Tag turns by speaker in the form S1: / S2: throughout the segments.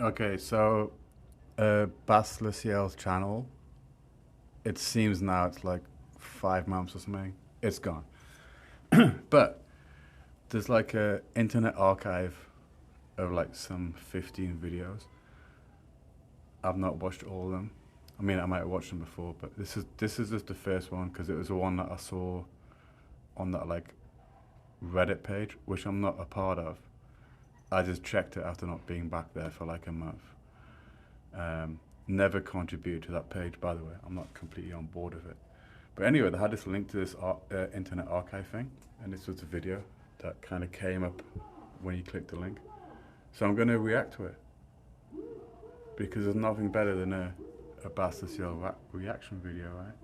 S1: Okay, so Bas Le Ciel's channel, it seems now it's like 5 months or something. It's gone. But there's like a internet archive of like some 15 videos. I've not watched all of them. I mean, I might have watched them before, but this is just the first one because it was the one that I saw on that like Reddit page, which I'm not a part of. I just checked it after not being back there for like a month. Never contributed to that page, by the way. I'm not completely on board with it. But anyway, they had this link to this internet archive thing, and this was a video that kind of came up when you clicked the link. So I'm going to react to it because there's nothing better than a Bas Le Ciel reaction video, right?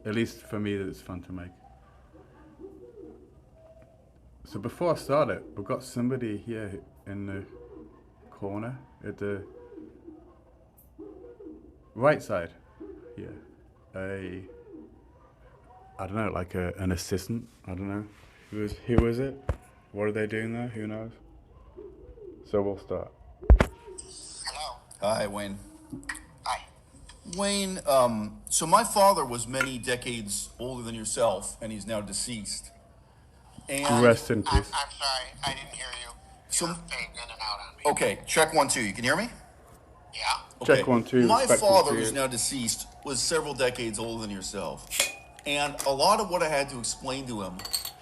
S1: At least for me, that it's fun to make. So before I start it, we've got somebody here in the corner at the right side here. I don't know, like an assistant. I don't know. Who is it? What are they doing there? Who knows? So we'll start.
S2: Hello.
S3: Hi, Wayne.
S2: Hi.
S3: Wayne, so my father was many decades older than yourself, and he's now deceased. And
S1: Rest in
S2: I'm
S1: peace.
S2: sorry. I didn't hear you.
S3: So,
S2: You're fading in and out on me.
S3: okay, check 1, 2. You can hear me?
S2: Yeah.
S3: Okay.
S1: Check 1, 2.
S3: My
S1: Respectful
S3: father,
S1: cheers.
S3: who's now deceased, was several decades older than yourself. And a lot of what I had to explain to him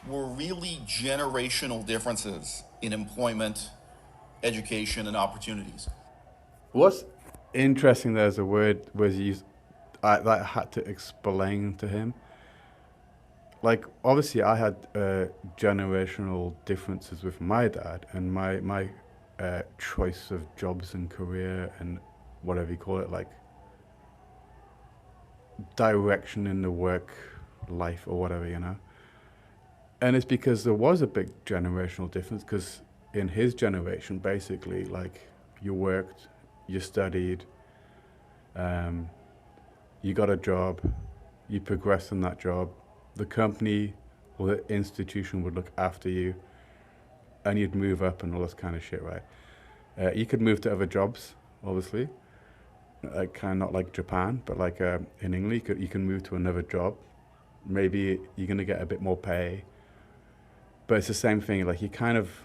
S3: were really generational differences in employment, education, and opportunities.
S1: What's interesting there is a word was used that I had to explain to him. Like, obviously, I had generational differences with my dad and my choice of jobs and career and whatever you call it, like direction in the work life or whatever, you know. And it's because there was a big generational difference because in his generation, basically, like you worked, you studied, you got a job, you progressed in that job, the company or the institution would look after you, and you'd move up and all this kind of shit, right? You could move to other jobs, obviously, like kind of not like Japan, but like in England, you can move to another job. Maybe you're gonna get a bit more pay, but it's the same thing. Like you kind of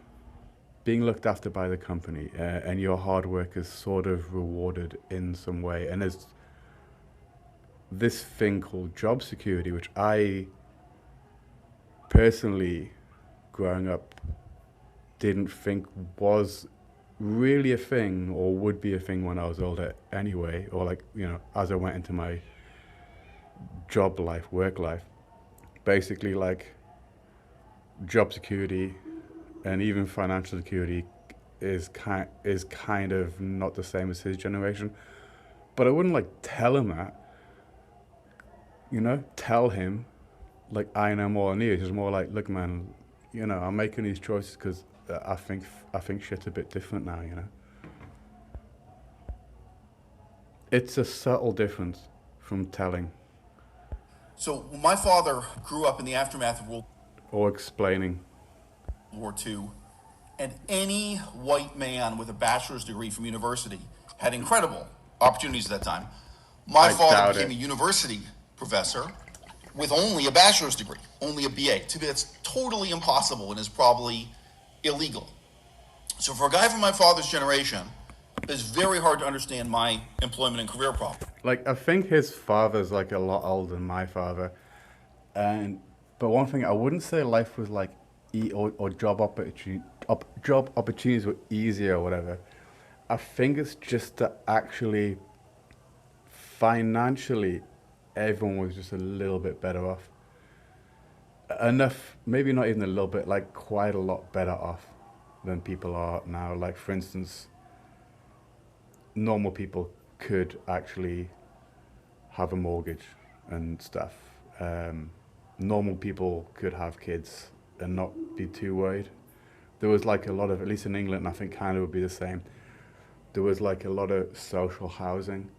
S1: being looked after by the company, and your hard work is sort of rewarded in some way. And there's this thing called job security, which I personally, growing up, didn't think was really a thing or would be a thing when I was older anyway, or like, you know, as I went into my job life, work life. Basically, like, job security and even financial security is kind of not the same as his generation. But I wouldn't like tell him that, you know, tell him like I know more than you. It's just more like, look, man, you know, I'm making these choices because I think shit's a bit different now, you know. It's a subtle difference from telling
S3: So my father grew up in the aftermath of World
S1: or explaining.
S3: War II, and any white man with a bachelor's degree from university had incredible opportunities at that time. My
S1: I
S3: father
S1: doubt
S3: became
S1: it.
S3: a university professor with only a bachelor's degree, only a BA. To me, that's totally impossible and is probably illegal. So for a guy from my father's generation, it's very hard to understand my employment and career problem.
S1: Like, I think his father's like a lot older than my father, and but one thing I wouldn't say life was like or job opportunities were easier or whatever. I think it's just that actually financially everyone was just a little bit better off. Enough, maybe not even a little bit, like quite a lot better off than people are now. Like, for instance, normal people could actually have a mortgage and stuff. Normal people could have kids and not be too worried. There was like a lot of, at least in England, and I think Canada would be the same. There was like a lot of social housing,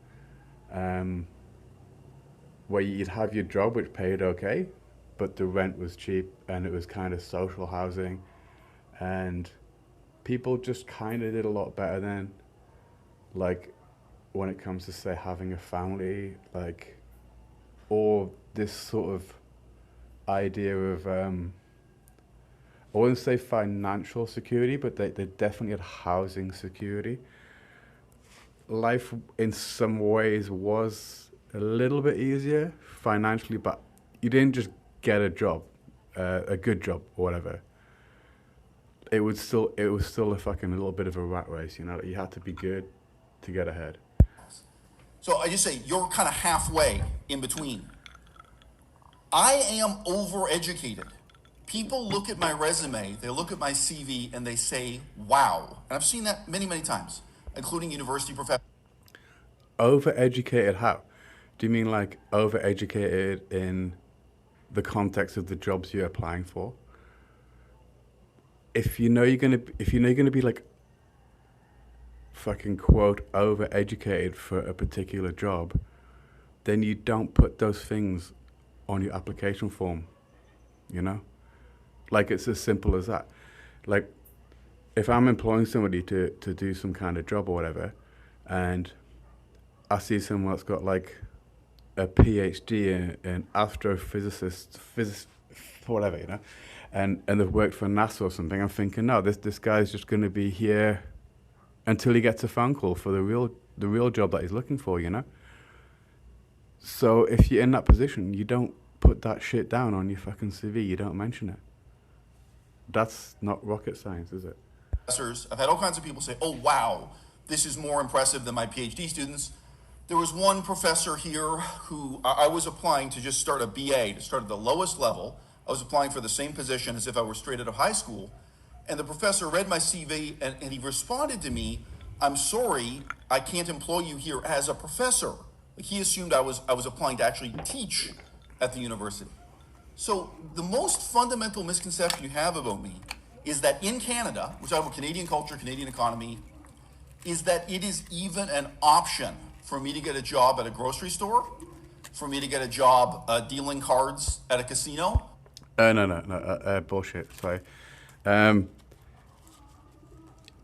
S1: where you'd have your job which paid okay, but the rent was cheap and it was kind of social housing, and people just kind of did a lot better then. like when it comes to say having a family, like, or this sort of idea of I wouldn't say financial security, but they definitely had housing security. Life in some ways was a little bit easier financially, but you didn't just get a job, a good job or whatever. It was still a fucking little bit of a rat race, you know. You had to be good to get ahead.
S3: So I just say you're kind of halfway in between. I am overeducated. People look at my resume, they look at my CV, and they say, wow. And I've seen that many, many times, including university professors.
S1: Overeducated how? Do you mean like overeducated in the context of the jobs you're applying for? If you know you're gonna be like fucking quote overeducated for a particular job, then you don't put those things on your application form, you know? Like it's as simple as that. Like if I'm employing somebody to do some kind of job or whatever, and I see someone that's got like a PhD in astrophysicist, whatever, you know, and they've worked for NASA or something, I'm thinking, no, this guy's just going to be here until he gets a phone call for the real job that he's looking for, you know. So if you're in that position, you don't put that shit down on your fucking CV. You don't mention it. That's not rocket science, is it?
S3: I've had all kinds of people say, oh, wow, this is more impressive than my PhD students. There was one professor here who I was applying to just start a BA, to start at the lowest level. I was applying for the same position as if I were straight out of high school. And the professor read my CV and he responded to me, I'm sorry, I can't employ you here as a professor. Like he assumed I was applying to actually teach at the university. So the most fundamental misconception you have about me is that in Canada, which I have a Canadian culture, Canadian economy, is that it is even an option for me to get a job at a grocery store, for me to get a job dealing cards at a casino.
S1: No, bullshit. Sorry.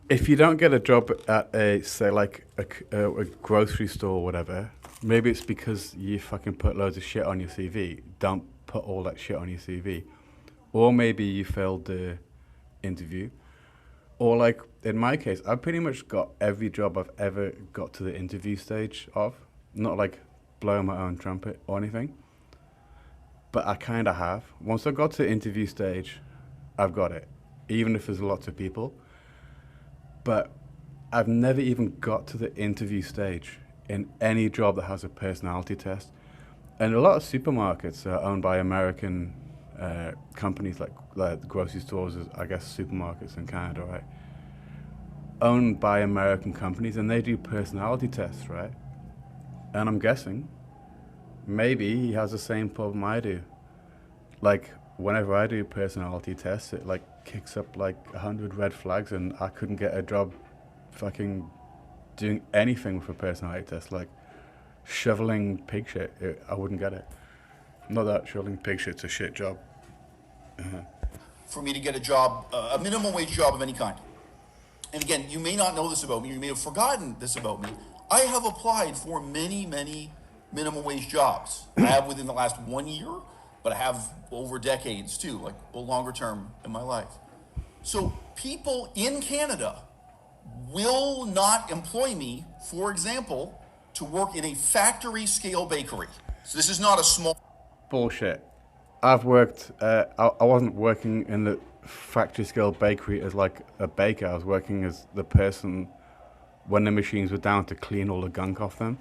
S1: If you don't get a job at a, say, like a grocery store or whatever, maybe it's because you fucking put loads of shit on your CV. Don't put all that shit on your CV. Or maybe you failed the interview. Or like in my case, I've pretty much got every job I've ever got to the interview stage of. Not like blowing my own trumpet or anything, but I kind of have. Once I got to the interview stage, I've got it, even if there's lots of people. But I've never even got to the interview stage in any job that has a personality test. And a lot of supermarkets are owned by American companies, like grocery stores, I guess supermarkets in Canada, right? Owned by American companies, and they do personality tests, right? And I'm guessing maybe he has the same problem I do. Like whenever I do personality tests, it like kicks up like 100 red flags, and I couldn't get a job fucking doing anything with a personality test, like shoveling pig shit. I wouldn't get it. Not that shoveling pig shit's a shit job.
S3: For me to get a job, a minimum wage job of any kind. And again, you may not know this about me, you may have forgotten this about me. I have applied for many, many minimum wage jobs. I have within the last 1 year, but I have over decades too, like a longer term in my life. So people in Canada will not employ me, for example, to work in a factory scale bakery. So this is not a small...
S1: Bullshit. I've worked, I wasn't working in the factory scale bakery as like a baker. I was working as the person when the machines were down to clean all the gunk off them.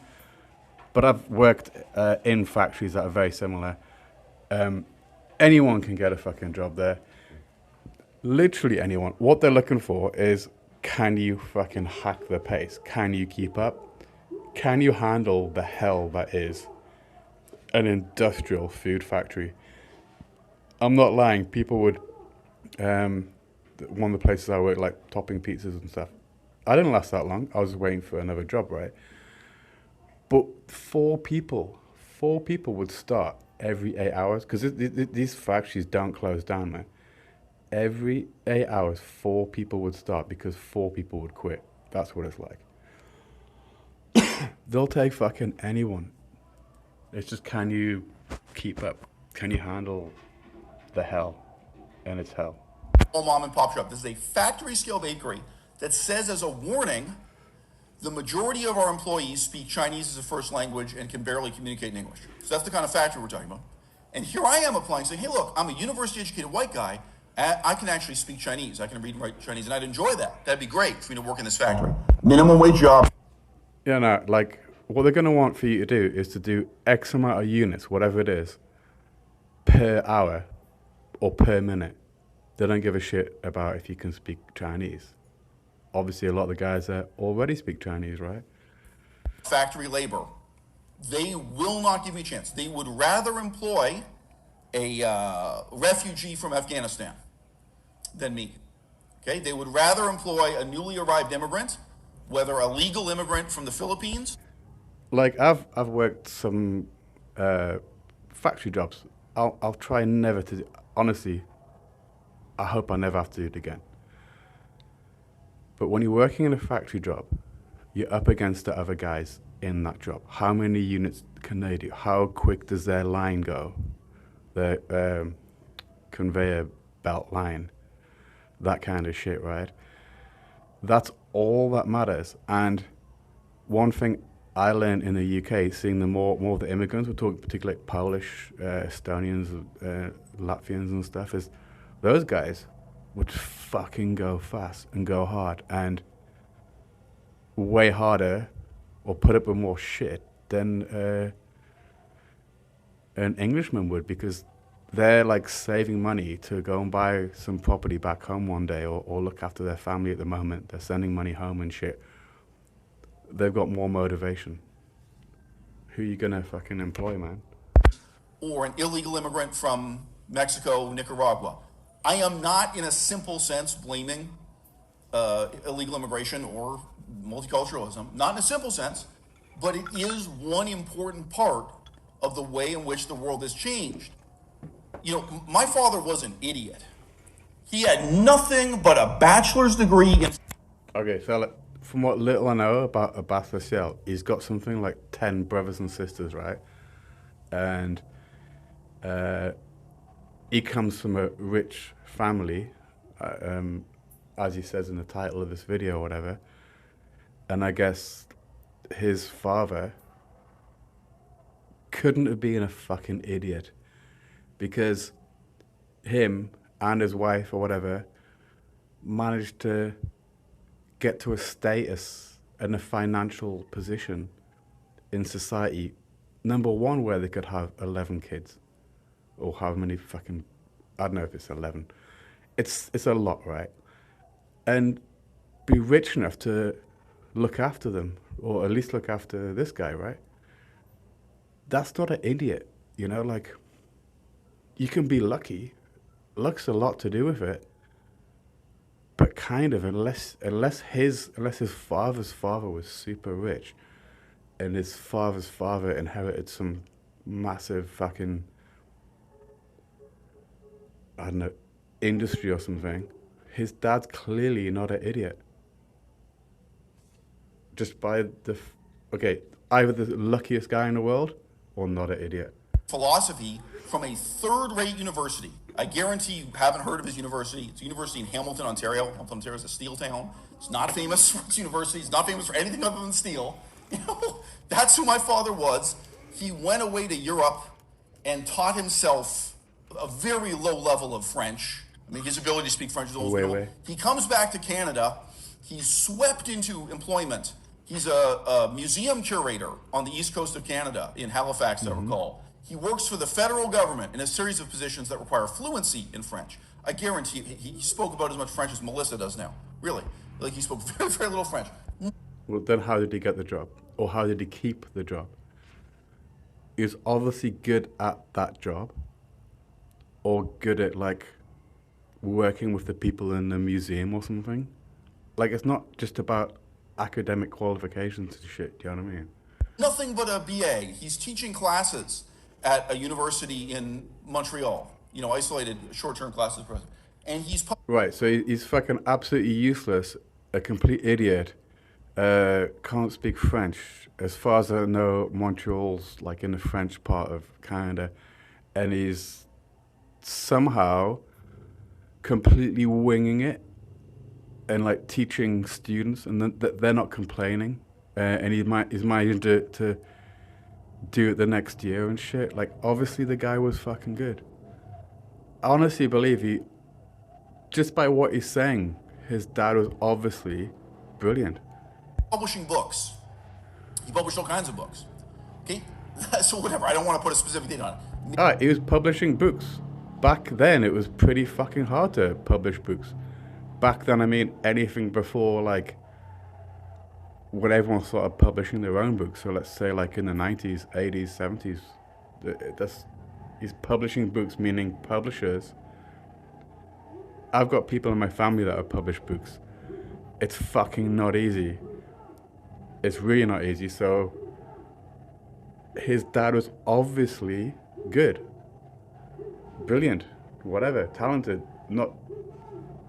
S1: But I've worked in factories that are very similar. Anyone can get a fucking job there. Literally anyone. What they're looking for is, can you fucking hack the pace? Can you keep up? Can you handle the hell that is an industrial food factory? I'm not lying. People would, one of the places I worked, like topping pizzas and stuff. I didn't last that long. I was waiting for another job, right? But four people would start every 8 hours, because these factories don't close down, man. Every 8 hours, 4 people would start because 4 people would quit. That's what it's like. They'll take fucking anyone. It's just, can you keep up? Can you handle the hell? And it's hell.
S3: Mom and pop shop. This is a factory scale bakery that says as a warning, the majority of our employees speak Chinese as a first language and can barely communicate in English. So that's the kind of factory we're talking about. And here I am applying, saying, hey, look, I'm a university educated white guy. I can actually speak Chinese. I can read and write Chinese, and I'd enjoy that. That'd be great for me to work in this factory. Minimum wage job.
S1: Yeah, no, like, what they're going to want for you to do is to do X amount of units, whatever it is, per hour or per minute. They don't give a shit about if you can speak Chinese. Obviously, a lot of the guys there already speak Chinese, right?
S3: Factory labor. They will not give me a chance. They would rather employ a refugee from Afghanistan than me. Okay? They would rather employ a newly arrived immigrant, whether a legal immigrant from the Philippines.
S1: Like, I've worked some factory jobs. I'll try never to, honestly, I hope I never have to do it again. But when you're working in a factory job, you're up against the other guys in that job. How many units can they do? How quick does their line go? The conveyor belt line. That kind of shit, right? That's all that matters. And one thing I learned in the UK, seeing the more of the immigrants, we're talking particularly like Polish, Estonians, Latvians and stuff, is those guys would fucking go fast and go hard and way harder or put up with more shit than an Englishman would, because they're like saving money to go and buy some property back home one day or look after their family at the moment. They're sending money home and shit. They've got more motivation. Who are you gonna fucking employ, man?
S3: Or an illegal immigrant from Mexico, Nicaragua. I am not, in a simple sense, blaming illegal immigration or multiculturalism. Not in a simple sense, but it is one important part of the way in which the world has changed. You know, my father was an idiot. He had nothing but a bachelor's degree in...
S1: Okay, so like, from what little I know about Bas Le Ciel, he's got something like 10 brothers and sisters, right? And he comes from a rich family, as he says in the title of this video or whatever. And I guess his father couldn't have been a fucking idiot, because him and his wife or whatever managed to get to a status and a financial position in society, number one, where they could have 11 kids, or how many fucking, I don't know if it's 11. It's a lot, right? And be rich enough to look after them, or at least look after this guy, right? That's not an idiot, you know, like, you can be lucky. Luck's a lot to do with it. But kind of, unless his father's father was super rich, and his father's father inherited some massive fucking, I don't know, industry or something, his dad's clearly not an idiot. Just by okay, either the luckiest guy in the world or not an idiot.
S3: Philosophy from a third-rate university. I guarantee you haven't heard of his university. It's a university in Hamilton, Ontario. Hamilton, Ontario is a steel town. It's not famous for its university. It's not famous for anything other than steel. You know, that's who my father was. He went away to Europe and taught himself a very low level of French. I mean, his ability to speak French is almost minimal. He comes back to Canada. He's swept into employment. He's a museum curator on the east coast of Canada in Halifax, I recall. He works for the federal government in a series of positions that require fluency in French. I guarantee he spoke about as much French as Melissa does now. Really. Like, he spoke very, very little French.
S1: Well, then how did he get the job? Or how did he keep the job? He was obviously good at that job, or good at, like, working with the people in the museum or something. Like, it's not just about academic qualifications and shit, do you know what I mean?
S3: Nothing but a BA. He's teaching classes at a university in Montreal, you know, isolated short-term classes. And he's...
S1: Right, so he's fucking absolutely useless, a complete idiot, Can't speak French. As far as I know, Montreal's like in the French part of Canada, and he's somehow completely winging it and like teaching students, and they're not complaining. And he's managed to do it the next year and shit. Like, obviously, the guy was fucking good. I honestly believe just by what he's saying, his dad was obviously brilliant.
S3: Publishing books. He published all kinds of books. Okay? So whatever, I don't want to put a specific date on it.
S1: Alright, he was publishing books. Back then, it was pretty fucking hard to publish books. Back then, I mean, anything before, like, when everyone started publishing their own books. So let's say, like, in the 90s, 80s, 70s, he's publishing books, meaning publishers. I've got people in my family that have published books. It's fucking not easy. It's really not easy. So his dad was obviously good, brilliant, whatever, talented, not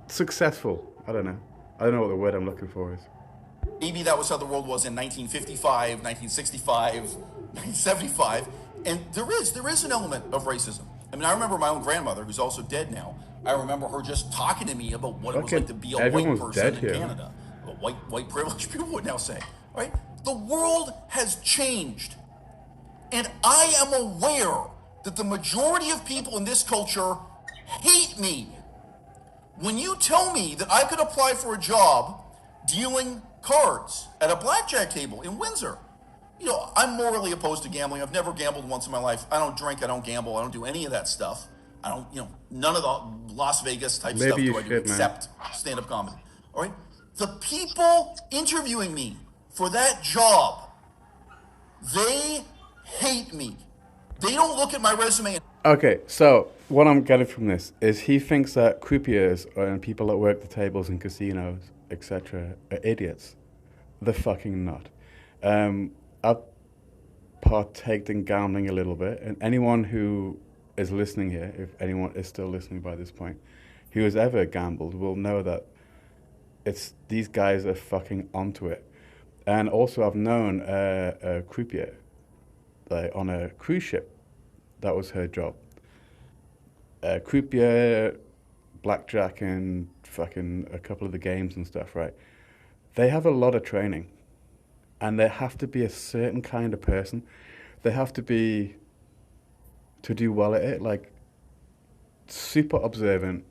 S1: successful. I don't know what the word I'm looking for is.
S3: Maybe that was how the world was in 1955, 1965, 1975. And there is an element of racism. I mean, I remember my own grandmother, who's also dead now. I remember her just talking to me about what it was like to be a white person in Canada. White privilege, people would now say, right? The world has changed. And I am aware that the majority of people in this culture hate me. When you tell me that I could apply for a job dealing cards at a blackjack table in Windsor, you know, I'm morally opposed to gambling. I've never gambled once in my life. I don't drink, I don't gamble, I don't do any of that stuff. I don't, you know, none of the Las Vegas type stuff do I do except stand-up comedy. All right? The people interviewing me for that job, they hate me. They don't look at my resume.
S1: Okay, so what I'm getting from this is he thinks that croupiers and people that work the tables in casinos, etc., are idiots. They're fucking not. I've partaked in gambling a little bit, and anyone who is listening here, if anyone is still listening by this point, who has ever gambled will know that these guys are fucking onto it. And also, I've known a croupier on a cruise ship. That was her job. Croupier, blackjack, and fucking a couple of the games and stuff, right? They have a lot of training. And they have to be a certain kind of person. They have to be, to do well at it, like, super observant,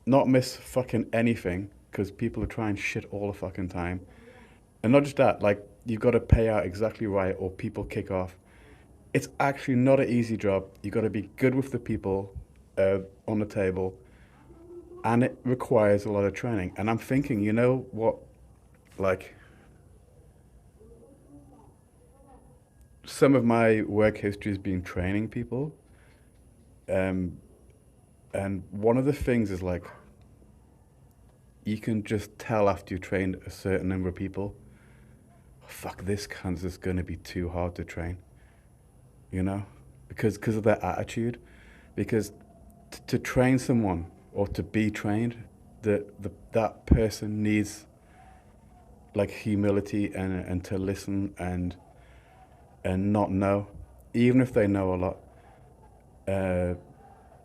S1: not miss fucking anything, because people are trying shit all the fucking time. And not just that, like, you've got to pay out exactly right or people kick off. It's actually not an easy job. You've got to be good with the people on the table, and it requires a lot of training. And I'm thinking, you know what, like, some of my work history has been training people. And one of the things is, like, you can just tell after you trained a certain number of people, fuck, this cancer's going to be too hard to train, you know, because of their attitude. Because to train someone or to be trained, that person needs, like, humility and to listen and not know, even if they know a lot.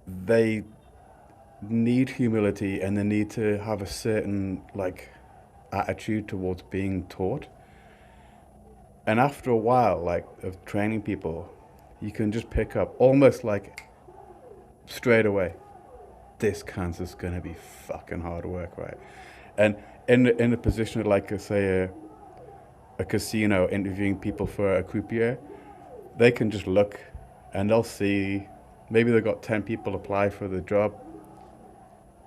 S1: They need humility, and they need to have a certain, like, attitude towards being taught. And after a while, like, of training people, you can just pick up almost like straight away, this cancer's gonna be fucking hard work, right? And in a position of, like, say a casino interviewing people for a croupier, they can just look and they'll see, maybe they've got 10 people apply for the job.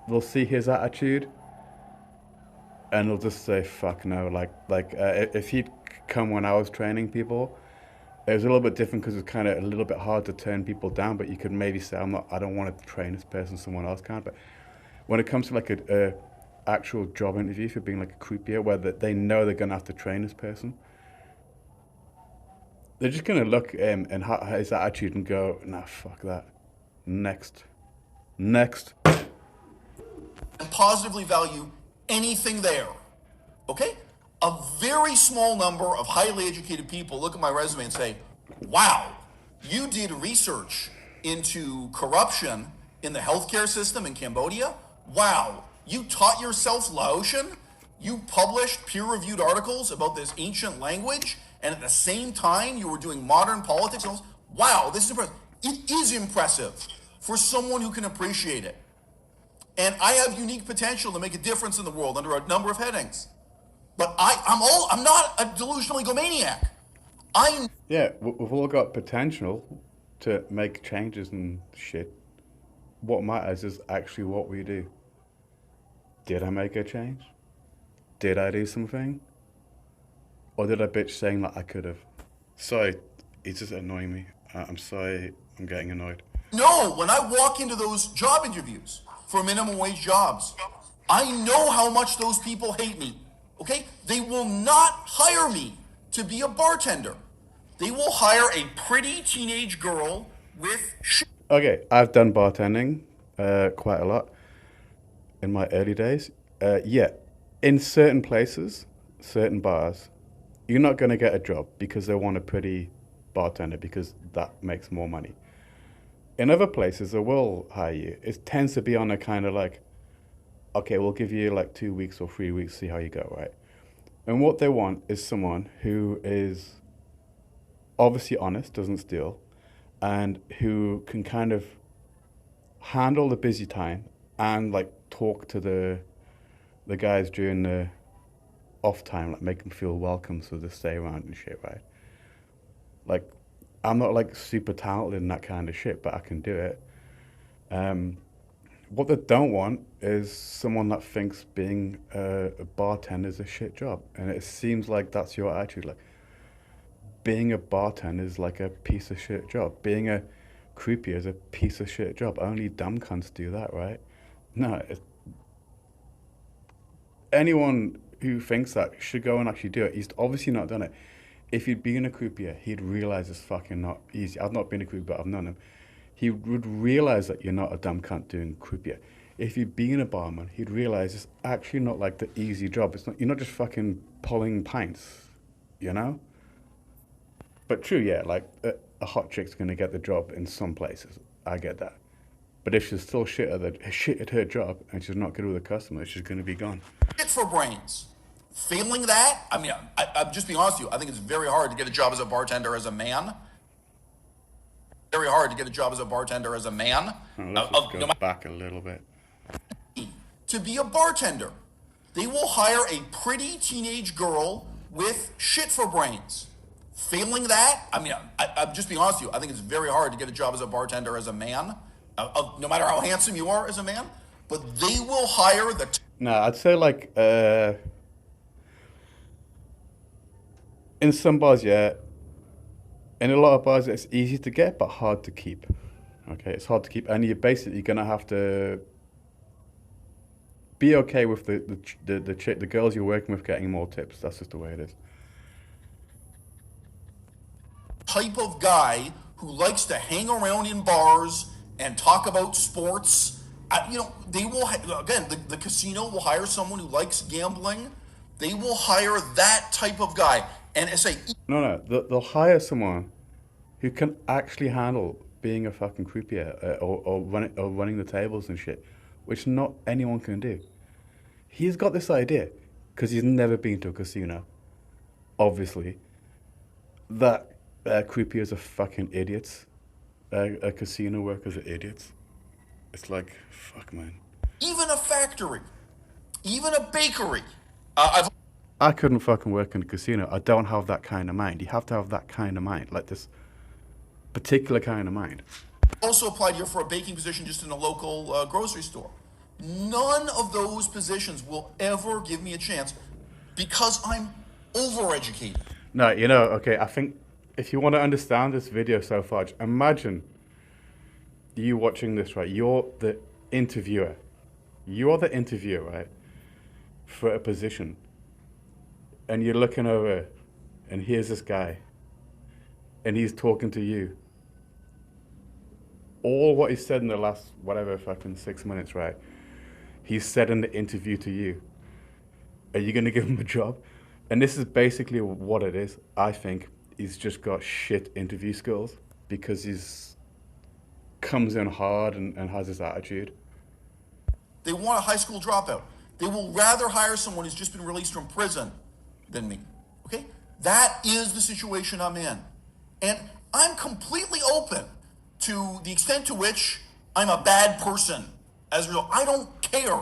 S1: They'll see his attitude and they'll just say, fuck no. If he'd come when I was training people, it was a little bit different because it's kind of a little bit hard to turn people down, but you could maybe say, I don't want to train this person, someone else can. But when it comes to, like, a actual job interview for being, like, a croupier, where they know they're going to have to train this person, they're just going to look and his attitude and go, nah, fuck that. Next.
S3: And positively value anything there. Okay? A very small number of highly educated people look at my resume and say, wow, you did research into corruption in the healthcare system in Cambodia? Wow, you taught yourself Laotian? You published peer-reviewed articles about this ancient language, and at the same time you were doing modern politics? Wow, this is impressive. It is impressive for someone who can appreciate it. And I have unique potential to make a difference in the world under a number of headings. But I'm not a delusional egomaniac.
S1: Yeah, we've all got potential to make changes and shit. What matters is actually what we do. Did I make a change? Did I do something? Or did I bitch saying that I could have? Sorry, it's just annoying me. I'm sorry, I'm getting annoyed.
S3: No, when I walk into those job interviews for minimum wage jobs, I know how much those people hate me. Okay? They will not hire me to be a bartender. They will hire a pretty teenage girl with
S1: Okay, I've done bartending quite a lot in my early days. Yeah, in certain places, certain bars, you're not going to get a job because they want a pretty bartender because that makes more money. In other places, they will hire you. It tends to be on a kind of like, okay, we'll give you like 2 weeks or 3 weeks, see how you go, right? And what they want is someone who is obviously honest, doesn't steal, and who can kind of handle the busy time and like talk to the guys during the off time, like make them feel welcome so they stay around and shit, right? Like, I'm not like super talented in that kind of shit, but I can do it. What they don't want is someone that thinks being a bartender is a shit job. And it seems like that's your attitude. Like, being a bartender is like a piece of shit job. Being a croupier is a piece of shit job. Only dumb cunts do that, right? No, anyone who thinks that should go and actually do it. He's obviously not done it. If he'd been a croupier, he'd realize it's fucking not easy. I've not been a croupier, but I've known him. He would realize that you're not a dumb cunt doing croupier. If you'd been a barman, he'd realize it's actually not like the easy job. It's not. You're not just fucking pulling pints, you know? But true, yeah, like a hot chick's gonna get the job in some places. I get that. But if she's still shit at her job and she's not good with the customer, she's gonna be gone.
S3: shit for brains. Failing that, I mean, I'm just being honest with you. I think it's very hard to get a job as a bartender as a man. Very hard to get a job as a bartender as a man.
S1: Let's just go back a little bit.
S3: To be a bartender, they will hire a pretty teenage girl with shit for brains. Failing that, I mean, I'm just being honest with you. I think it's very hard to get a job as a bartender as a man, no matter how handsome you are as a man. But they will hire the.
S1: No, I'd say like in some bars, yeah. In a lot of bars, it's easy to get, but hard to keep. Okay, it's hard to keep, and you're basically gonna have to be okay with the girls you're working with getting more tips. That's just the way it is.
S3: Type of guy who likes to hang around in bars and talk about sports. They will, again, the casino will hire someone who likes gambling. They will hire that type of guy. And say,
S1: no, they'll hire someone who can actually handle being a fucking croupier or running the tables and shit, which not anyone can do. He's got this idea, because he's never been to a casino, obviously, that croupiers are fucking idiots. Casino workers are idiots. It's like, fuck, man.
S3: Even a factory, even a bakery.
S1: I couldn't fucking work in a casino. I don't have that kind of mind. You have to have that kind of mind, like this particular kind of mind.
S3: Also applied here for a baking position just in a local grocery store. None of those positions will ever give me a chance because I'm overeducated.
S1: No, okay, I think if you want to understand this video so far, imagine you watching this, right? You're the interviewer. You're the interviewer, right? For a position. And you're looking over, and here's this guy, and he's talking to you. All what he said in the last, whatever, fucking 6 minutes, right? He said in the interview to you. Are you going to give him a job? And this is basically what it is. I think he's just got shit interview skills because he's comes in hard and has this attitude.
S3: They want a high school dropout. They will rather hire someone who's just been released from prison than me. Okay? That is the situation I'm in. And I'm completely open to the extent to which I'm a bad person as a result. I don't care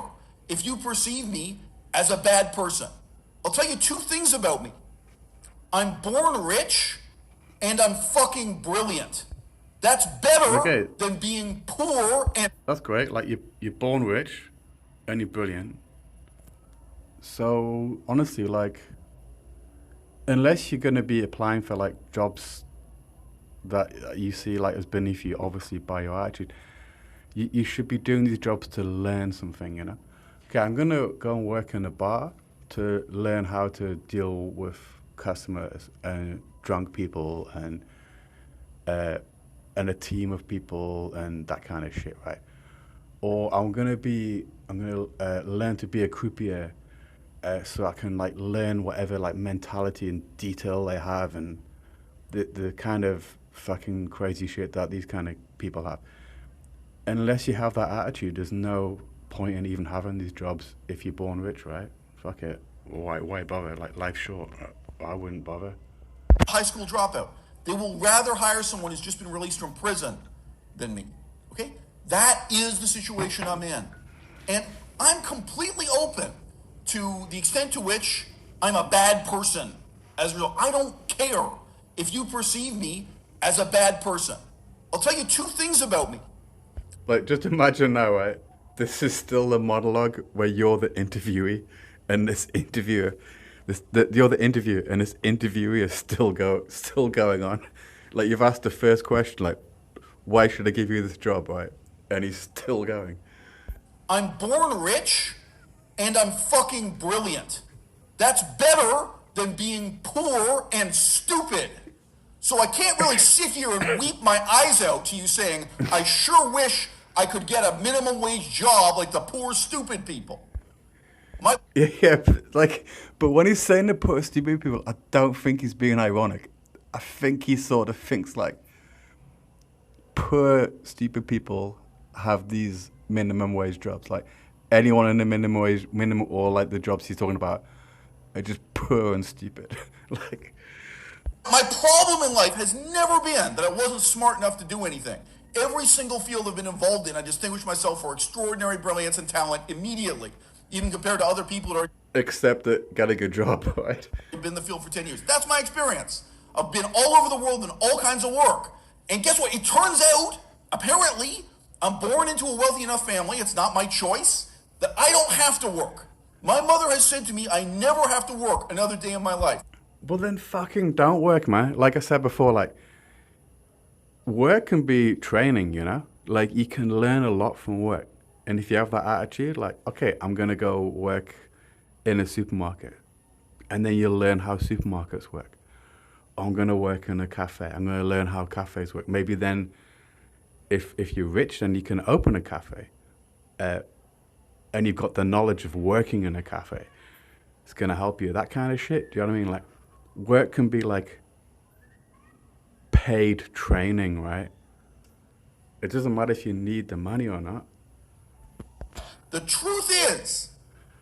S3: if you perceive me as a bad person. I'll tell you two things about me. I'm born rich and I'm fucking brilliant. That's better than being poor and...
S1: That's great. Like, you're born rich and you're brilliant. So, honestly, like, unless you're going to be applying for, like, jobs that you see, like, as beneath you, obviously, by your attitude, you should be doing these jobs to learn something, you know? Okay, I'm going to go and work in a bar to learn how to deal with customers and drunk people and a team of people and that kind of shit, right? Or I'm gonna learn to be a croupier, so I can like learn whatever like mentality and detail they have and the kind of fucking crazy shit that these kind of people have. Unless you have that attitude, there's no point in even having these jobs if you're born rich, right? Fuck it. Why bother? Like, life's short. I wouldn't bother.
S3: High school dropout. They will rather hire someone who's just been released from prison than me. Okay? That is the situation I'm in. And I'm completely open to the extent to which I'm a bad person as a result. I don't care if you perceive me as a bad person. I'll tell you two things about me.
S1: Like, just imagine now, right? This is still the monologue where you're the interviewee and this interviewer, you're the interviewer and this interviewee is still going on. Like, you've asked the first question, like, why should I give you this job, right? And he's still going.
S3: I'm born rich and I'm fucking brilliant. That's better than being poor and stupid. So I can't really sit here and weep my eyes out to you saying, I sure wish I could get a minimum wage job like the poor stupid people.
S1: Yeah, but when he's saying the poor stupid people, I don't think he's being ironic. I think he sort of thinks like poor stupid people have these minimum wage jobs. Like anyone in the minimum or like the jobs he's talking about are just poor and stupid. Like,
S3: my problem in life has never been that I wasn't smart enough to do anything. Every single field I've been involved in, I distinguish myself for extraordinary brilliance and talent immediately, even compared to other people that are...
S1: Except that got a good job, right?
S3: I've been in the field for 10 years. That's my experience. I've been all over the world in all kinds of work. And guess what? It turns out, apparently, I'm born into a wealthy enough family, it's not my choice, that I don't have to work. My mother has said to me, I never have to work another day in my life.
S1: Well, then fucking don't work, man. Like I said before, like, work can be training, you know? Like, you can learn a lot from work. And if you have that attitude, like, okay, I'm going to go work in a supermarket. And then you'll learn how supermarkets work. I'm going to work in a cafe. I'm going to learn how cafes work. Maybe then, if you're rich, then you can open a cafe. And you've got the knowledge of working in a cafe. It's going to help you. That kind of shit. Do you know what I mean? Like, work can be like paid training, right? It doesn't matter if you need the money or not.
S3: The truth is,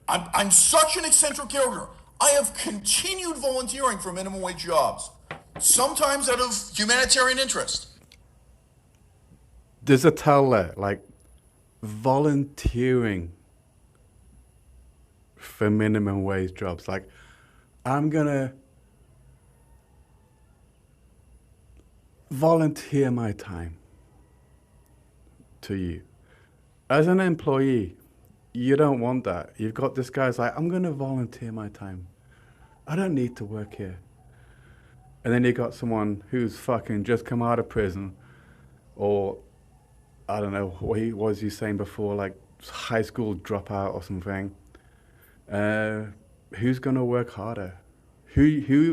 S3: I'm such an eccentric character. I have continued volunteering for minimum wage jobs, sometimes out of humanitarian interest.
S1: There's a tell there, like, volunteering for minimum wage jobs. Like, I'm gonna volunteer my time to you. As an employee, you don't want that. You've got this guy's like, I'm gonna volunteer my time. I don't need to work here. And then you got someone who's fucking just come out of prison, or I don't know, what was he saying before, like high school dropout or something. Who's gonna work harder? Who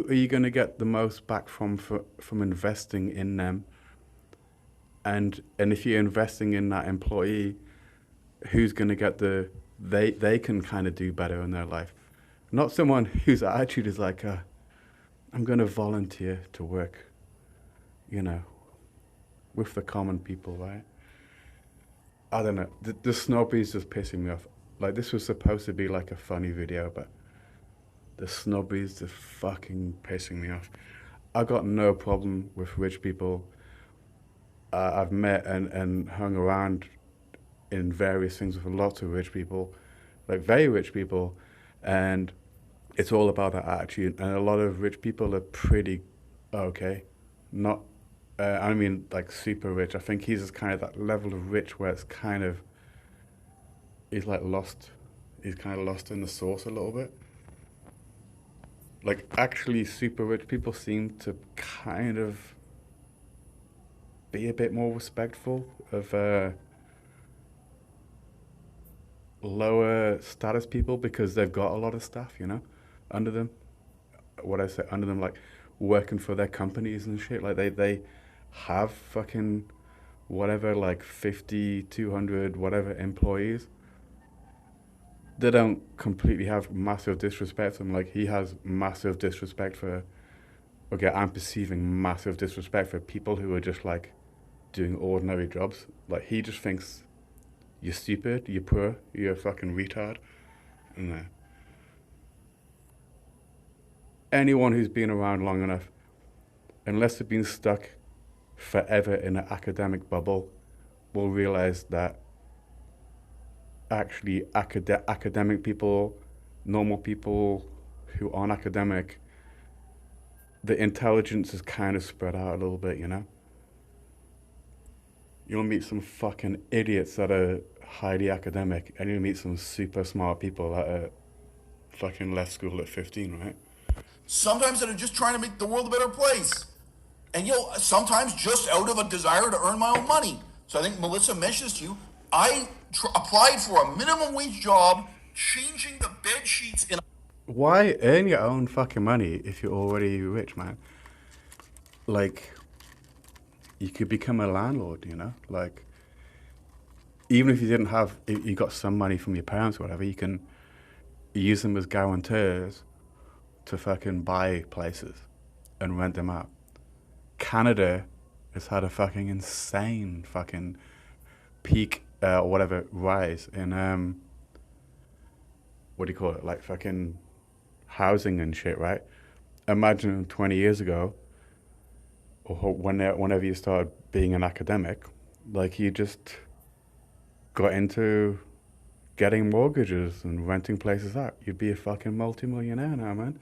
S1: are you gonna get the most back from investing in them? And if you're investing in that employee, who's gonna get they can kind of do better in their life? Not someone whose attitude is like, I'm going to volunteer to work, you know, with the common people, right? I don't know. The snobby is just pissing me off. Like, this was supposed to be like a funny video, but the snobby is just fucking pissing me off. I got no problem with rich people. I've met and hung around in various things with lots of rich people, like very rich people, and it's all about that attitude. And a lot of rich people are pretty okay, not. I mean, like super rich. I think he's just kind of that level of rich where it's kind of he's like lost. He's kind of lost in the sauce a little bit. Like actually, super rich people seem to kind of be a bit more respectful of lower status people because they've got a lot of staff, under them. What I say under them, like working for their companies and shit. Like they have fucking whatever, like 50, 200, whatever employees. They don't completely have massive disrespect for him. Like he has massive disrespect for. Okay, I'm perceiving massive disrespect for people who are just like doing ordinary jobs. Like he just thinks you're stupid, you're poor, you're a fucking retard. And anyone who's been around long enough, unless they've been stuck forever in an academic bubble, will realize that actually academic people, normal people who aren't academic, the intelligence is kind of spread out a little bit, You'll meet some fucking idiots that are highly academic, and you'll meet some super smart people that are fucking left school at 15, right?
S3: Sometimes that are just trying to make the world a better place. And sometimes just out of a desire to earn my own money. So I think Melissa mentioned this to you. I applied for a minimum wage job, changing the bed sheets in.
S1: Why earn your own fucking money if you're already rich, man? Like, you could become a landlord, Like, even if you didn't have, if you got some money from your parents or whatever, you can use them as guarantors to fucking buy places and rent them out. Canada has had a fucking insane fucking peak or whatever rise in what do you call it, like fucking housing and shit, right? Imagine 20 years ago, or whenever you started being an academic, like you just got into getting mortgages and renting places out. You'd be a fucking multimillionaire now, man.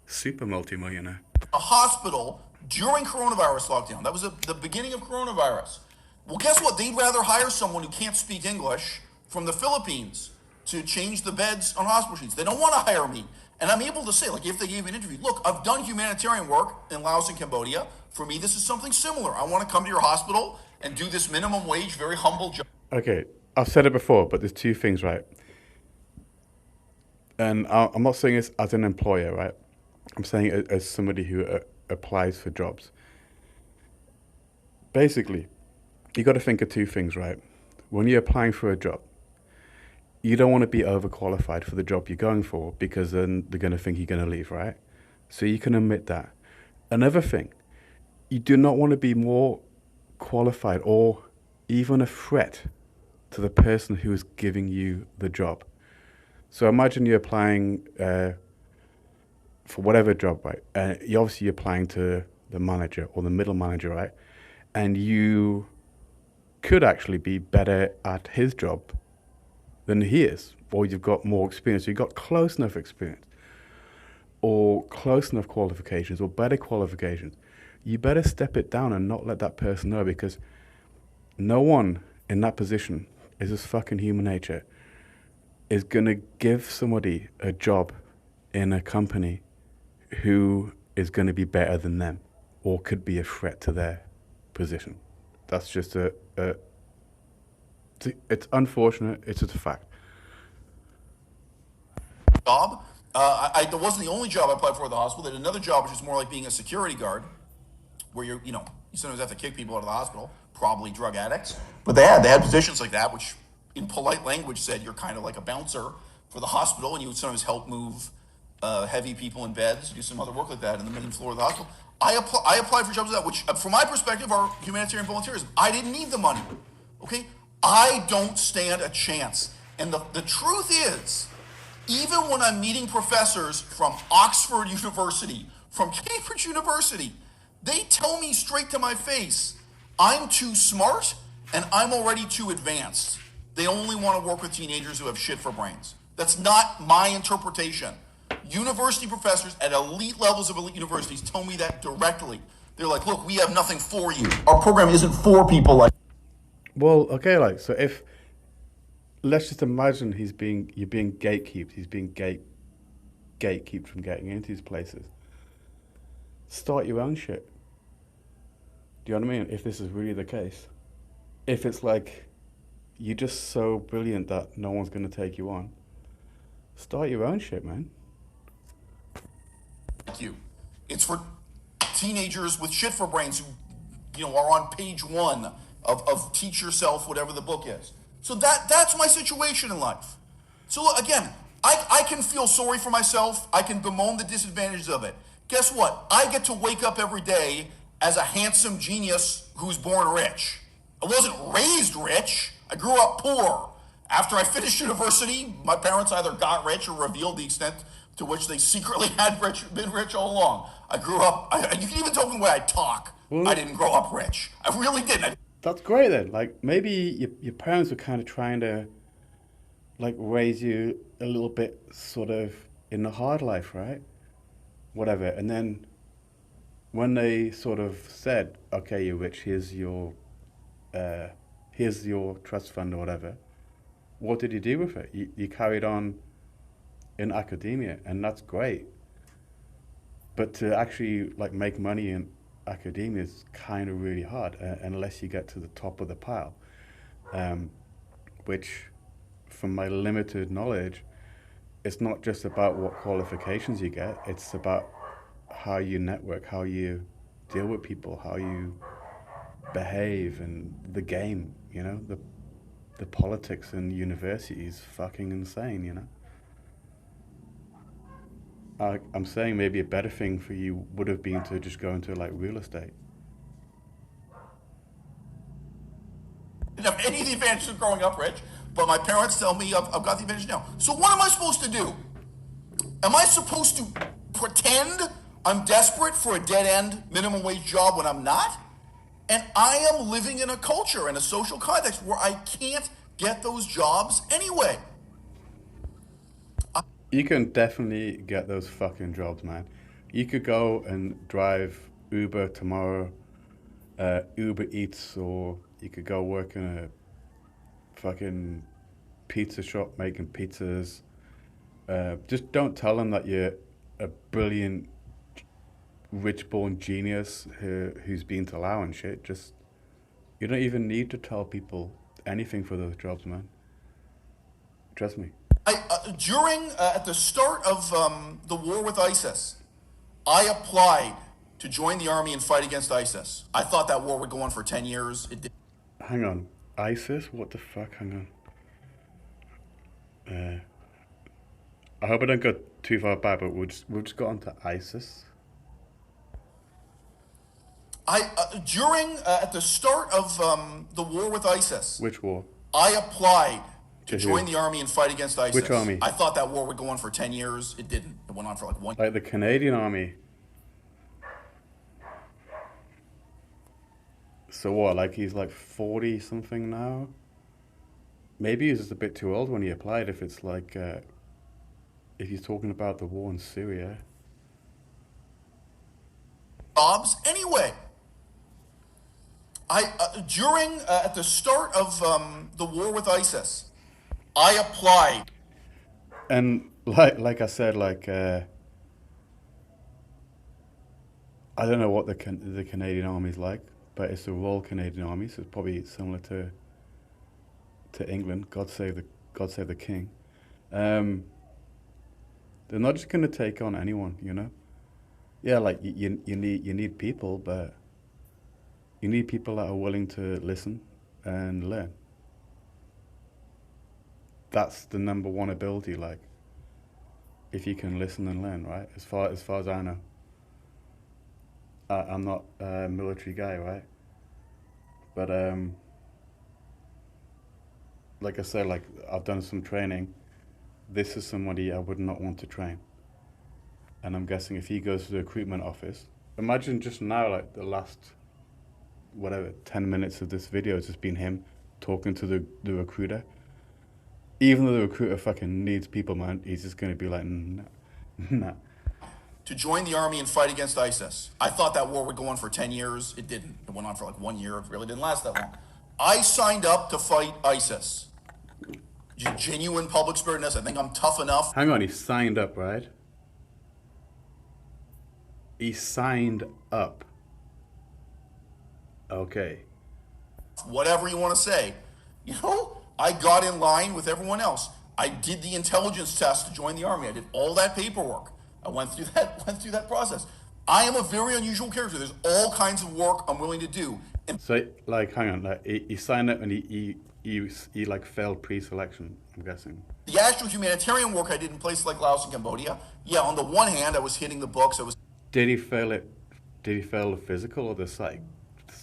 S1: Super multimillionaire.
S3: A hospital during coronavirus lockdown. That was the beginning of coronavirus. Well, guess what? They'd rather hire someone who can't speak English from the Philippines to change the beds on hospital sheets. They don't want to hire me. And I'm able to say, like, if they gave me an interview, look, I've done humanitarian work in Laos and Cambodia. For me, this is something similar. I want to come to your hospital and do this minimum wage, very humble job.
S1: Okay, I've said it before, but there's two things, right? And I'm not saying this as an employer, right? I'm saying it as somebody who applies for jobs. Basically, you got to think of two things, right? When you're applying for a job, you don't want to be overqualified for the job you're going for because then they're going to think you're going to leave, right? So you can admit that. Another thing, you do not want to be more qualified or even a threat to the person who is giving you the job. So imagine you're applying for whatever job, right? You're obviously applying to the manager or the middle manager, right? And you could actually be better at his job than he is, or you've got more experience, you've got close enough experience, or close enough qualifications, or better qualifications. You better step it down and not let that person know, because no one in that position, is just fucking human nature, is gonna give somebody a job in a company who is gonna be better than them, or could be a threat to their position. That's just it's unfortunate. It's just a fact.
S3: Job. That wasn't the only job I applied for at the hospital. They had another job which is more like being a security guard, where you sometimes have to kick people out of the hospital, probably drug addicts. But they had positions like that, which in polite language said you're kind of like a bouncer, for the hospital, and he would sometimes help move heavy people in beds, do some other work like that in the main floor of the hospital. I applied for jobs like that, which, from my perspective, are humanitarian volunteerism. I didn't need the money. Okay, I don't stand a chance. And the truth is, even when I'm meeting professors from Oxford University, from Cambridge University, they tell me straight to my face, I'm too smart and I'm already too advanced. They only want to work with teenagers who have shit for brains. That's not my interpretation. University professors at elite levels of elite universities tell me that directly. They're like, look, we have nothing for you. Our program isn't for people like.
S1: Well, okay, like, so if, let's just imagine you're being gatekept, he's being gatekept from getting into these places. Start your own shit. Do you know what I mean? If this is really the case. If it's like, you're just so brilliant that no one's going to take you on, start your own shit, man.
S3: You. It's for teenagers with shit for brains who, are on page 1 of Teach Yourself, whatever the book is. So that's my situation in life. So look, again, I can feel sorry for myself. I can bemoan the disadvantages of it. Guess what? I get to wake up every day as a handsome genius who's born rich. I wasn't raised rich. I grew up poor. After I finished university, my parents either got rich or revealed the extent to which they secretly had been rich all along. I grew up, you can even tell from the way I talk, I didn't grow up rich. I really didn't.
S1: That's great then. Like, maybe your parents were kind of trying to, like, raise you a little bit sort of in the hard life, right? Whatever. And then when they sort of said, okay, you're rich, here's your trust fund or whatever, what did you do with it? You carried on in academia, and that's great. But to actually, like, make money in academia is kind of really hard, unless you get to the top of the pile, which, from my limited knowledge, it's not just about what qualifications you get, it's about how you network, how you deal with people, how you behave, and the game, the politics in university is fucking insane, I'm saying maybe a better thing for you would have been to just go into, like, real estate.
S3: I didn't have any of the advantages of growing up rich, but my parents tell me I've got the advantage now. So what am I supposed to do? Am I supposed to pretend I'm desperate for a dead-end minimum wage job when I'm not? And I am living in a culture and a social context where I can't get those jobs anyway.
S1: You can definitely get those fucking jobs, man. You could go and drive Uber tomorrow, Uber Eats, or you could go work in a fucking pizza shop making pizzas. Just don't tell them that you're a brilliant, rich-born genius who's been to Laos and shit. Just, you don't even need to tell people anything for those jobs, man. Trust me.
S3: At the start of the war with ISIS, I applied to join the army and fight against ISIS. I thought that war would go on for 10 years. It did.
S1: Hang on. ISIS? What the fuck? Hang on. I hope I don't go too far back, but we'll just go on to ISIS.
S3: At the start of the war with ISIS.
S1: Which war?
S3: I applied to join the army and fight against ISIS.
S1: Which army?
S3: I thought that war would go on for 10 years. It didn't. It went on for like 1 year.
S1: Like the Canadian army. So what, like he's like 40 something now? Maybe he's just a bit too old when he applied if it's like, if he's talking about the war in Syria.
S3: Jobs anyway. At the start of the war with ISIS, I applied.
S1: And like I said, like I don't know what the Canadian Army's like, but it's the Royal Canadian Army, so it's probably similar to England. God save the King. They're not just gonna take on anyone, Yeah, like you need people, but you need people that are willing to listen and learn. that's the number one ability. Like, if you can listen and learn, right? As far as I know, I'm not a military guy, right? But like I said, like I've done some training. This is somebody I would not want to train. And I'm guessing if he goes to the recruitment office, imagine just now, like the last, whatever, 10 minutes of this video has just been him talking to the recruiter. Even though the recruiter fucking needs people, man, he's just going to be like, nah.
S3: To join the army and fight against ISIS. I thought that war would go on for 10 years. It didn't. It went on for like 1 year. It really didn't last that long. I signed up to fight ISIS. Genuine public spiritness. I think I'm tough enough.
S1: Hang on, he signed up, right? He signed up. Okay.
S3: Whatever you want to say. You know, I got in line with everyone else. I did the intelligence test to join the army. I did all that paperwork. I went through that process. I am a very unusual character. There's all kinds of work I'm willing to do. And
S1: So, like, hang on, like, he signed up and he like failed pre-selection, I'm guessing.
S3: the actual humanitarian work I did in places like Laos and Cambodia, yeah, on the one hand, I was hitting the books. I was
S1: Did he fail it? Did he fail the physical or the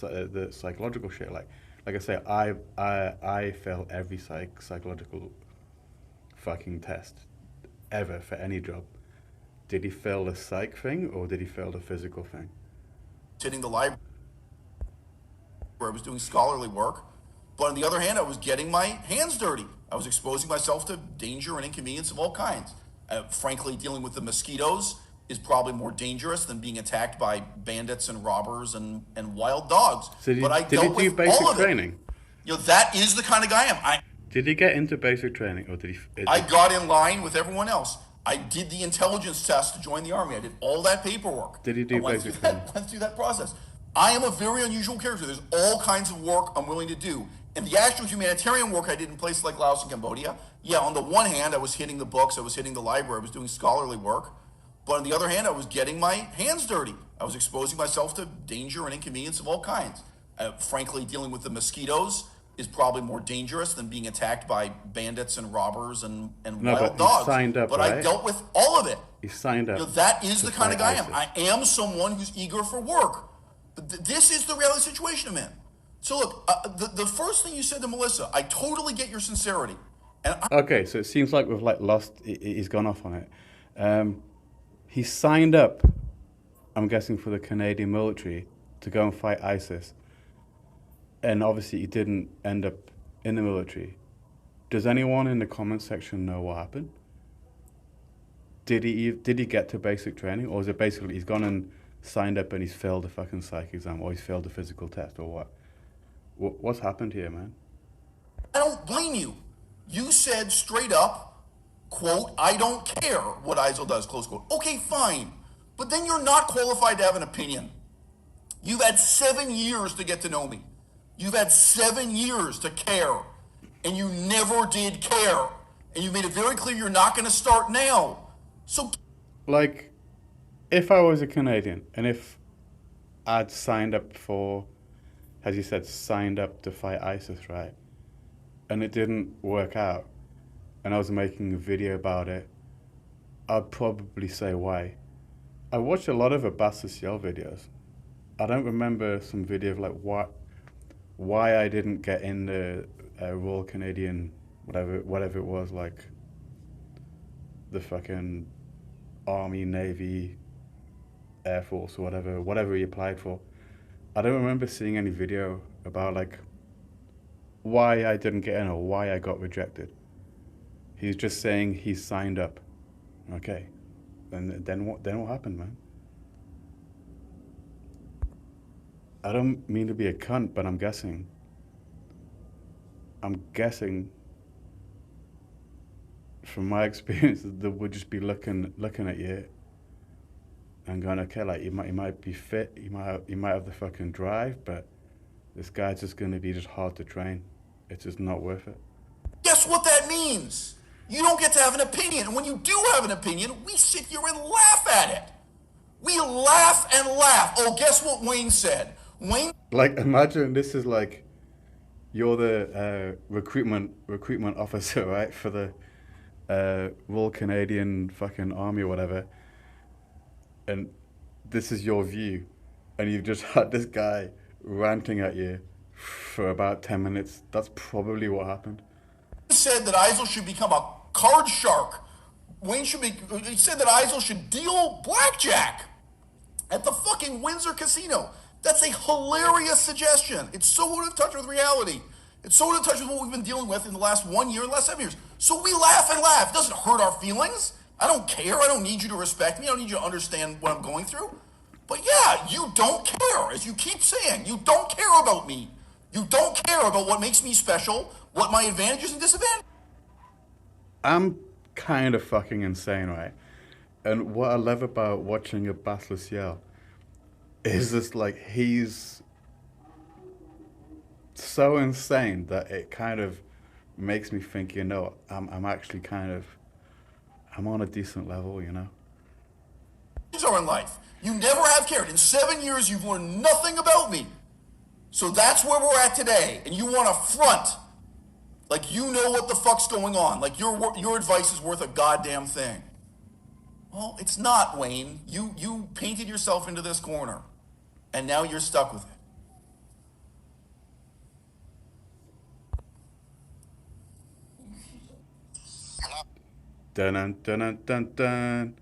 S1: the psychological shit? Like I say, I fail every psychological fucking test ever for any job. Did he fail the psych thing or did he fail the physical thing?
S3: hitting the library where I was doing scholarly work. But on the other hand, I was getting my hands dirty. I was exposing myself to danger and inconvenience of all kinds. Frankly, dealing with the mosquitoes is probably more dangerous than being attacked by bandits and robbers and wild dogs.
S1: So
S3: but I
S1: did
S3: dealt
S1: he do
S3: with
S1: basic
S3: all of
S1: training?
S3: it. You know, that is the kind of guy I am.
S1: Did he get into basic training or did he?
S3: I got in line with everyone else. I did the intelligence test to join the army. I did all that paperwork.
S1: Did he do
S3: I went
S1: basic
S3: through
S1: training?
S3: went through that process. I am a very unusual character. There's all kinds of work I'm willing to do. And the actual humanitarian work I did in places like Laos and Cambodia, yeah, on the one hand, I was hitting the books, I was hitting the library, I was doing scholarly work. But on the other hand, I was getting my hands dirty. I was exposing myself to danger and inconvenience of all kinds. Frankly, dealing with the mosquitoes is probably more dangerous than being attacked by bandits and robbers and
S1: No, but
S3: wild
S1: he
S3: dogs.
S1: signed up,
S3: but I
S1: right?
S3: dealt with all of it.
S1: He signed up.
S3: You know, that is
S1: to
S3: the kind of
S1: fight
S3: guy I am.
S1: ISIS.
S3: I am someone who's eager for work. But this is the reality situation I'm in. So look, the first thing you said to Melissa, I totally get your sincerity. And
S1: Okay, so it seems like we've like lost. He's gone off on it. He signed up, I'm guessing, for the Canadian military to go and fight ISIS, and obviously he didn't end up in the military. Does anyone in the comment section know what happened? Did he get to basic training, or is it basically he's gone and signed up and he's failed the fucking psych exam, or he's failed the physical test, or what? What's happened here, man?
S3: I don't blame you. You said straight up, quote, I don't care what ISIL does, close quote. Okay, fine. But then you're not qualified to have an opinion. You've had 7 years to get to know me. You've had 7 years to care. And you never did care. And you made it very clear you're not going to start now. So
S1: Like, if I was a Canadian and if I'd signed up for, as you said, signed up to fight ISIS, right? And it didn't work out, and I was making a video about it, I'd probably say why. I watched a lot of Bas Le Ciel videos. I don't remember some video of like why I didn't get in the Royal Canadian, whatever it was, like the fucking Army, Navy, Air Force, or whatever he applied for. I don't remember seeing any video about like why I didn't get in or why I got rejected. He's just saying he signed up. Okay. And then what happened, man? I don't mean to be a cunt, but I'm guessing from my experience that would just be looking at you and going, okay, like you might be fit, you might have the fucking drive, but this guy's just gonna be just hard to train. It's just not worth it.
S3: guess what that means? You don't get to have an opinion. And when you do have an opinion, we sit here and laugh at it. We laugh and laugh. Oh, guess what Wayne said? Wayne
S1: Like, imagine this is like you're the recruitment officer, right, for the Royal Canadian fucking Army or whatever, and this is your view, and you've just had this guy ranting at you for about 10 minutes. That's probably what happened.
S3: Said that Eisel should become a card shark. Wayne should be. He said that Eisel should deal blackjack at the fucking Windsor Casino. That's a hilarious suggestion. It's so out of touch with reality. It's so out of touch with what we've been dealing with in the last 1 year, the last 7 years. So we laugh and laugh. It doesn't hurt our feelings. I don't care. I don't need you to respect me. I don't need you to understand what I'm going through. But yeah, you don't care. As you keep saying, you don't care about me. You don't care about what makes me special, what my advantages and disadvantages.
S1: I'm kind of fucking insane, right? And what I love about watching a Bas Le Ciel is just like he's so insane that it kind of makes me think, you know, I'm actually kind of I'm on a decent level, you know.
S3: Are in life. You never have cared. In 7 years, you've learned nothing about me. So that's where we're at today. And you want to front like you know what the fuck's going on. Like your advice is worth a goddamn thing. Well, it's not, Wayne. You painted yourself into this corner. And now you're stuck with it.
S2: Hello?
S1: Dun dun dun dun dun.